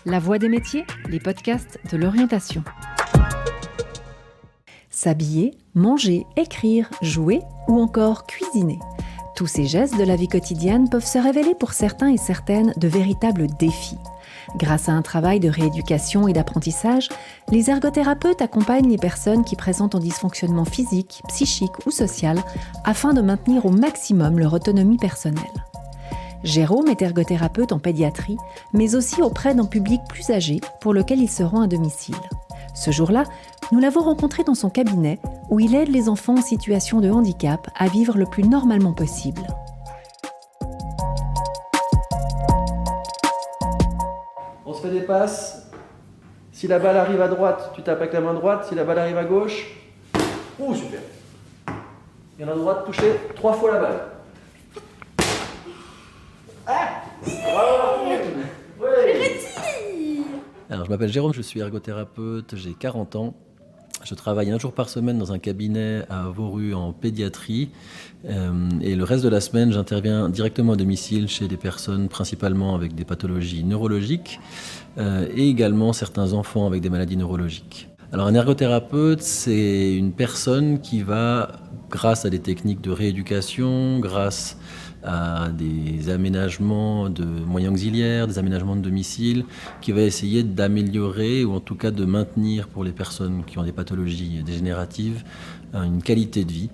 La Voix des métiers, les podcasts de l'orientation. S'habiller, manger, écrire, jouer ou encore cuisiner. Tous ces gestes de la vie quotidienne peuvent se révéler pour certains et certaines de véritables défis. Grâce à un travail de rééducation et d'apprentissage, les ergothérapeutes accompagnent les personnes qui présentent un dysfonctionnement physique, psychique ou social afin de maintenir au maximum leur autonomie personnelle. Jérôme est ergothérapeute en pédiatrie, mais aussi auprès d'un public plus âgé pour lequel il se rend à domicile. Ce jour-là, nous l'avons rencontré dans son cabinet où il aide les enfants en situation de handicap à vivre le plus normalement possible. On se fait des passes. Si la balle arrive à droite, tu tapes avec la main droite. Si la balle arrive à gauche, super. Et la droite, toucher 3 fois la balle. Alors, je m'appelle Jérôme, je suis ergothérapeute, j'ai 40 ans. Je travaille un jour par semaine dans un cabinet à Vauru en pédiatrie. Et le reste de la semaine, j'interviens directement à domicile chez des personnes principalement avec des pathologies neurologiques et également certains enfants avec des maladies neurologiques. Alors, un ergothérapeute, c'est une personne qui va, grâce à des techniques de rééducation, grâce à des aménagements de moyens auxiliaires, des aménagements de domicile, qui va essayer d'améliorer ou en tout cas de maintenir pour les personnes qui ont des pathologies dégénératives une qualité de vie,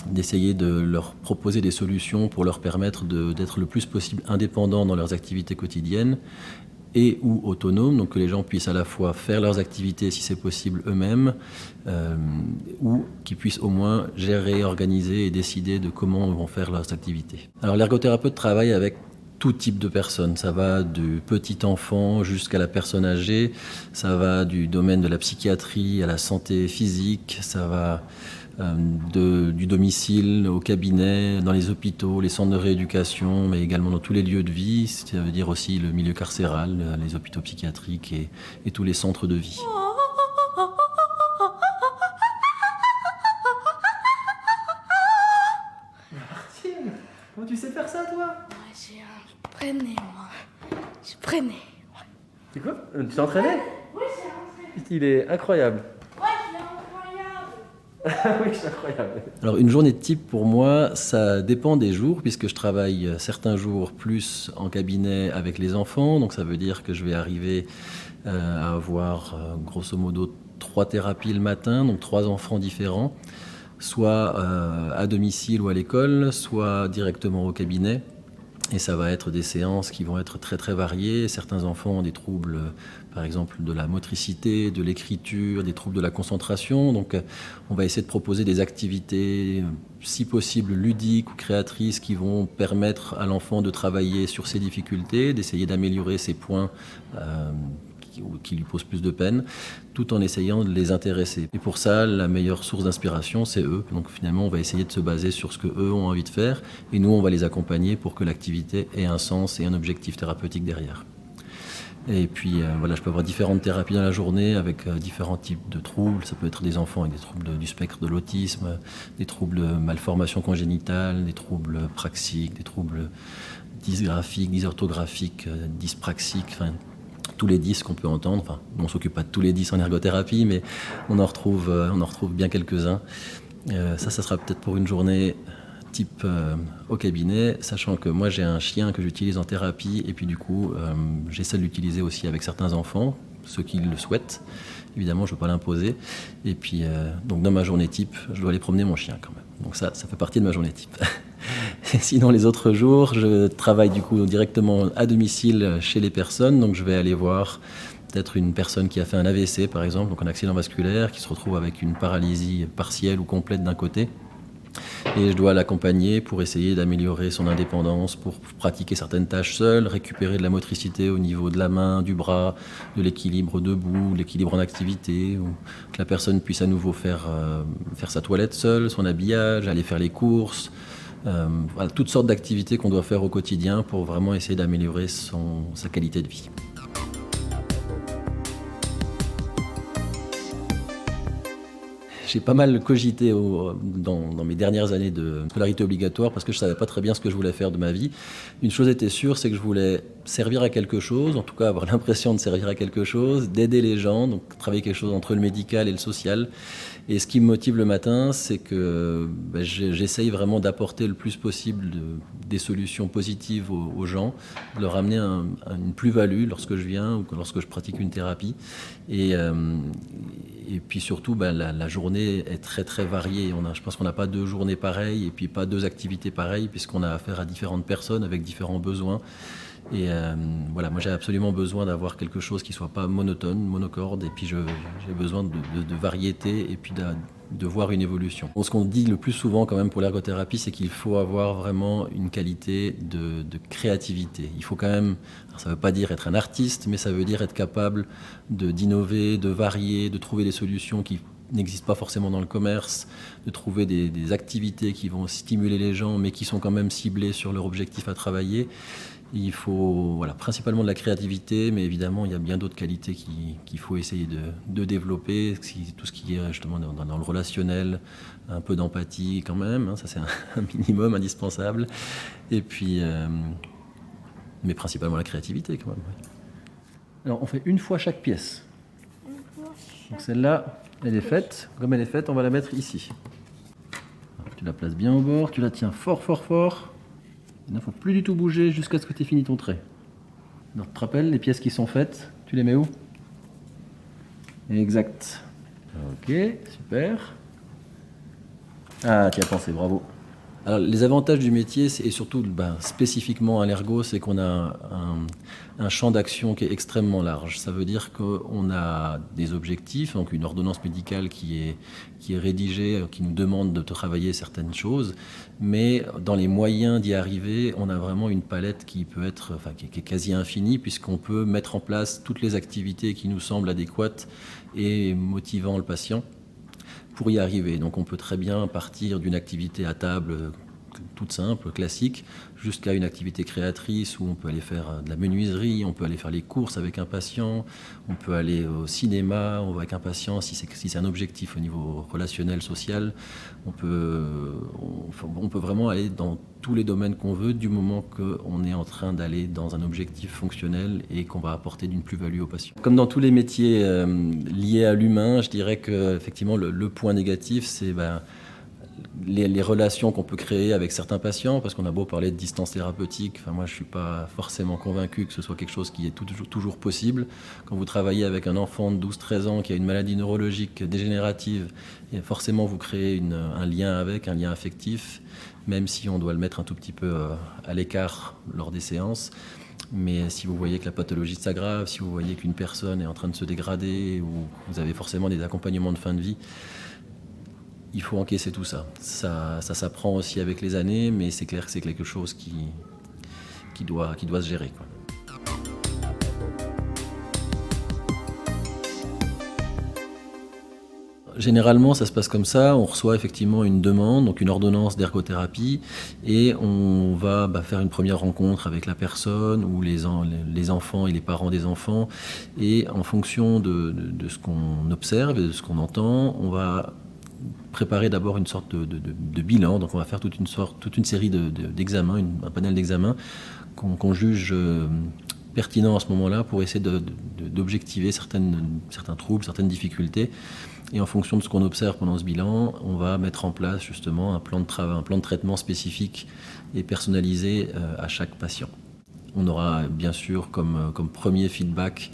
d'essayer de leur proposer des solutions pour leur permettre d'être le plus possible indépendants dans leurs activités quotidiennes et ou autonomes, donc que les gens puissent à la fois faire leurs activités si c'est possible eux-mêmes, ou qu'ils puissent au moins gérer, organiser et décider de comment ils vont faire leurs activités. Alors l'ergothérapeute travaille avec tout type de personnes, ça va du petit enfant jusqu'à la personne âgée, ça va du domaine de la psychiatrie à la santé physique, ça va du domicile au cabinet, dans les hôpitaux, les centres de rééducation, mais également dans tous les lieux de vie, ça veut dire aussi le milieu carcéral, les hôpitaux psychiatriques et tous les centres de vie. Martine, comment tu sais faire ça toi ? J'ai un préné, moi. Je préné. C'est quoi ? Tu t'es entraîné ? Oui, j'ai entraîné. Il est incroyable. Ouais, je l'ai incroyable. Oui, c'est incroyable. Alors une journée de type pour moi, ça dépend des jours puisque je travaille certains jours plus en cabinet avec les enfants. Donc ça veut dire que je vais arriver à avoir grosso modo 3 thérapies le matin, donc 3 enfants différents, soit à domicile ou à l'école, soit directement au cabinet. Et ça va être des séances qui vont être très très variées. Certains enfants ont des troubles, par exemple, de la motricité, de l'écriture, des troubles de la concentration. Donc on va essayer de proposer des activités, si possible ludiques ou créatrices, qui vont permettre à l'enfant de travailler sur ses difficultés, d'essayer d'améliorer ses points qui lui posent plus de peine, tout en essayant de les intéresser. Et pour ça, la meilleure source d'inspiration, c'est eux. Donc finalement, on va essayer de se baser sur ce qu'eux ont envie de faire, et nous, on va les accompagner pour que l'activité ait un sens et un objectif thérapeutique derrière. Et puis voilà, je peux avoir différentes thérapies dans la journée avec différents types de troubles. Ça peut être des enfants avec des troubles du spectre de l'autisme, des troubles de malformation congénitale, des troubles praxiques, des troubles dysgraphiques, dysorthographiques, dyspraxiques, enfin tous les 10 qu'on peut entendre. Enfin, on ne s'occupe pas de tous les 10 en ergothérapie, mais on en retrouve bien quelques-uns. Ça sera peut-être pour une journée type au cabinet, sachant que moi j'ai un chien que j'utilise en thérapie et puis du coup j'essaie de l'utiliser aussi avec certains enfants, ceux qui le souhaitent. Évidemment, je ne veux pas l'imposer. Et puis, donc dans ma journée type, je dois aller promener mon chien quand même. Donc ça fait partie de ma journée type. Et sinon, les autres jours, je travaille du coup directement à domicile chez les personnes. Donc je vais aller voir peut-être une personne qui a fait un AVC, par exemple, donc un accident vasculaire, qui se retrouve avec une paralysie partielle ou complète d'un côté. Et je dois l'accompagner pour essayer d'améliorer son indépendance, pour pratiquer certaines tâches seul, récupérer de la motricité au niveau de la main, du bras, de l'équilibre debout, l'équilibre en activité, ou que la personne puisse à nouveau faire sa toilette seule, son habillage, aller faire les courses. Voilà, toutes sortes d'activités qu'on doit faire au quotidien pour vraiment essayer d'améliorer sa qualité de vie. J'ai pas mal cogité dans mes dernières années de scolarité obligatoire parce que je savais pas très bien ce que je voulais faire de ma vie. Une chose était sûre, c'est que je voulais servir à quelque chose, en tout cas avoir l'impression de servir à quelque chose, d'aider les gens, donc travailler quelque chose entre le médical et le social. Et ce qui me motive le matin, c'est que j'essaye vraiment d'apporter le plus possible des solutions positives aux gens, de leur amener une plus-value lorsque je viens ou lorsque je pratique une thérapie. Et puis surtout, la journée est très très variée. Je pense qu'on n'a pas 2 journées pareilles et puis pas 2 activités pareilles, puisqu'on a affaire à différentes personnes avec différents besoins. Et voilà, moi j'ai absolument besoin d'avoir quelque chose qui ne soit pas monotone, monocorde, et puis j'ai besoin de variété et puis de voir une évolution. Ce qu'on dit le plus souvent quand même pour l'ergothérapie, c'est qu'il faut avoir vraiment une qualité de créativité. Il faut quand même, ça ne veut pas dire être un artiste, mais ça veut dire être capable d'innover, de varier, de trouver des solutions qui n'existent pas forcément dans le commerce, de trouver des activités qui vont stimuler les gens, mais qui sont quand même ciblées sur leur objectif à travailler. Il faut principalement de la créativité, mais évidemment, il y a bien d'autres qualités qu'il faut essayer de développer. Tout ce qui est justement dans le relationnel, un peu d'empathie quand même, ça c'est un minimum indispensable. Et puis, mais principalement la créativité quand même. Alors, on fait une fois chaque pièce. Donc celle-là, elle est faite. Comme elle est faite, on va la mettre ici. Alors, tu la places bien au bord, tu la tiens fort, fort, fort. Il ne faut plus du tout bouger jusqu'à ce que tu aies fini ton trait. Alors, tu te rappelles, les pièces qui sont faites, tu les mets où? Exact. Ok, super. Ah, tu as pensé, bravo. Alors, les avantages du métier, et surtout spécifiquement à l'ergo, c'est qu'on a un champ d'action qui est extrêmement large. Ça veut dire qu'on a des objectifs, donc une ordonnance médicale qui est rédigée, qui nous demande de travailler certaines choses, mais dans les moyens d'y arriver, on a vraiment une palette qui peut être, qui est quasi infinie, puisqu'on peut mettre en place toutes les activités qui nous semblent adéquates et motivant le patient pour y arriver. Donc on peut très bien partir d'une activité à table toute simple, classique, jusqu'à une activité créatrice où on peut aller faire de la menuiserie, on peut aller faire les courses avec un patient, on peut aller au cinéma avec un patient si c'est un objectif au niveau relationnel, social. On peut vraiment aller dans tous les domaines qu'on veut du moment qu'on est en train d'aller dans un objectif fonctionnel et qu'on va apporter d'une plus-value au patient. Comme dans tous les métiers liés à l'humain, je dirais qu'effectivement le point négatif, c'est les relations qu'on peut créer avec certains patients, parce qu'on a beau parler de distance thérapeutique, moi je ne suis pas forcément convaincu que ce soit quelque chose qui est toujours possible. Quand vous travaillez avec un enfant de 12-13 ans qui a une maladie neurologique dégénérative, et forcément vous créez un lien avec, un lien affectif, même si on doit le mettre un tout petit peu à l'écart lors des séances. Mais si vous voyez que la pathologie s'aggrave, si vous voyez qu'une personne est en train de se dégrader, ou vous avez forcément des accompagnements de fin de vie, il faut encaisser tout ça. Ça s'apprend aussi avec les années, mais c'est clair que c'est quelque chose qui doit se gérer, quoi. Généralement, ça se passe comme ça. On reçoit effectivement une demande, donc une ordonnance d'ergothérapie, et on va faire une première rencontre avec la personne ou les enfants et les parents des enfants. Et en fonction de ce qu'on observe et de ce qu'on entend, on va préparer d'abord une sorte de bilan. Donc on va faire toute une série d'examens, un panel d'examens qu'on juge pertinent à ce moment-là pour essayer d'objectiver certains troubles, certaines difficultés. Et en fonction de ce qu'on observe pendant ce bilan, on va mettre en place justement un plan de travail, un plan de traitement spécifique et personnalisé à chaque patient. On aura bien sûr comme premier feedback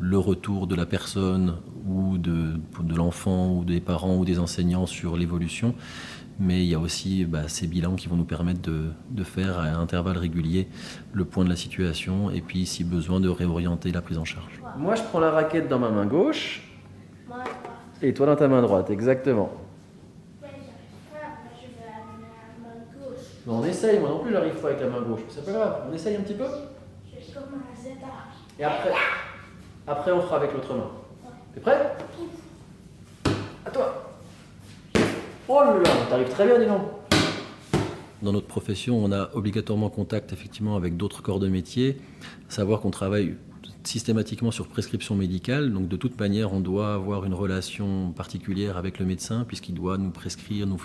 le retour de la personne ou de l'enfant ou des parents ou des enseignants sur l'évolution. Mais il y a aussi ces bilans qui vont nous permettre de faire à intervalles réguliers le point de la situation et puis si besoin de réorienter la prise en charge. Moi je prends la raquette dans ma main gauche et toi dans ta main droite, exactement. On essaye, moi non plus j'arrive pas avec la main gauche, c'est pas grave, on essaye un petit peu. Et après on fera avec l'autre main. T'es prêt? À toi. Oh là là, t'arrives très bien, dis donc. Dans notre profession, on a obligatoirement contact effectivement avec d'autres corps de métier, à savoir qu'on travaille systématiquement sur prescription médicale, donc de toute manière on doit avoir une relation particulière avec le médecin puisqu'il doit nous prescrire, nous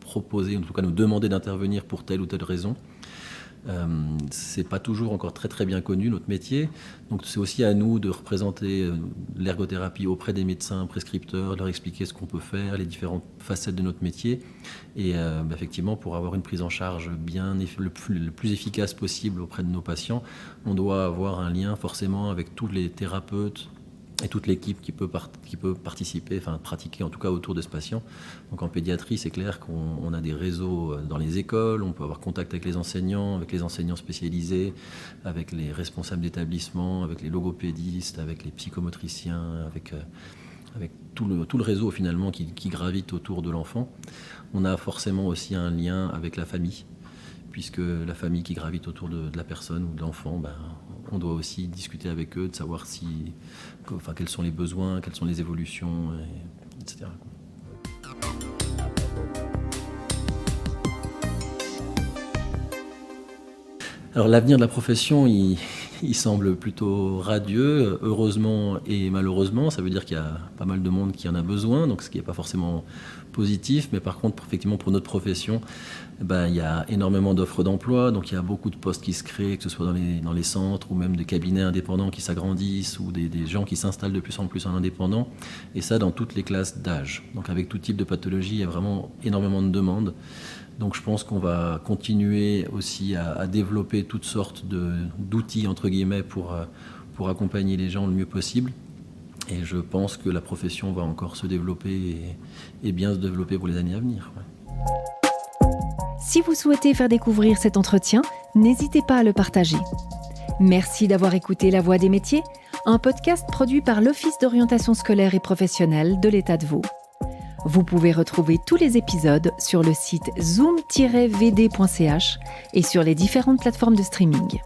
proposer, en tout cas nous demander d'intervenir pour telle ou telle raison. C'est pas toujours encore très très bien connu notre métier, donc c'est aussi à nous de représenter l'ergothérapie auprès des médecins prescripteurs, leur expliquer ce qu'on peut faire, les différentes facettes de notre métier, et effectivement pour avoir une prise en charge le plus efficace possible auprès de nos patients, on doit avoir un lien forcément avec tous les thérapeutes et toute l'équipe qui peut participer, enfin pratiquer en tout cas autour de ce patient. Donc en pédiatrie, c'est clair qu'on a des réseaux dans les écoles, on peut avoir contact avec les enseignants spécialisés, avec les responsables d'établissement, avec les logopédistes, avec les psychomotriciens, avec tout le réseau finalement qui gravite autour de l'enfant. On a forcément aussi un lien avec la famille, puisque la famille qui gravite autour de la personne ou de l'enfant, on doit aussi discuter avec eux, de savoir quels sont les besoins, quelles sont les évolutions, etc. Alors l'avenir de la profession, il semble plutôt radieux, heureusement et malheureusement. Ça veut dire qu'il y a pas mal de monde qui en a besoin, donc ce qui n'est pas forcément positif. Mais par contre, effectivement, pour notre profession, il y a énormément d'offres d'emploi, donc il y a beaucoup de postes qui se créent, que ce soit dans les centres ou même des cabinets indépendants qui s'agrandissent ou des gens qui s'installent de plus en plus en indépendant, et ça dans toutes les classes d'âge. Donc avec tout type de pathologie, il y a vraiment énormément de demandes. Donc je pense qu'on va continuer aussi à développer toutes sortes d'outils entre guillemets pour accompagner les gens le mieux possible. Et je pense que la profession va encore se développer et bien se développer pour les années à venir. Ouais. Si vous souhaitez faire découvrir cet entretien, n'hésitez pas à le partager. Merci d'avoir écouté La Voix des métiers, un podcast produit par l'Office d'orientation scolaire et professionnelle de l'État de Vaud. Vous pouvez retrouver tous les épisodes sur le site zoom-vd.ch et sur les différentes plateformes de streaming.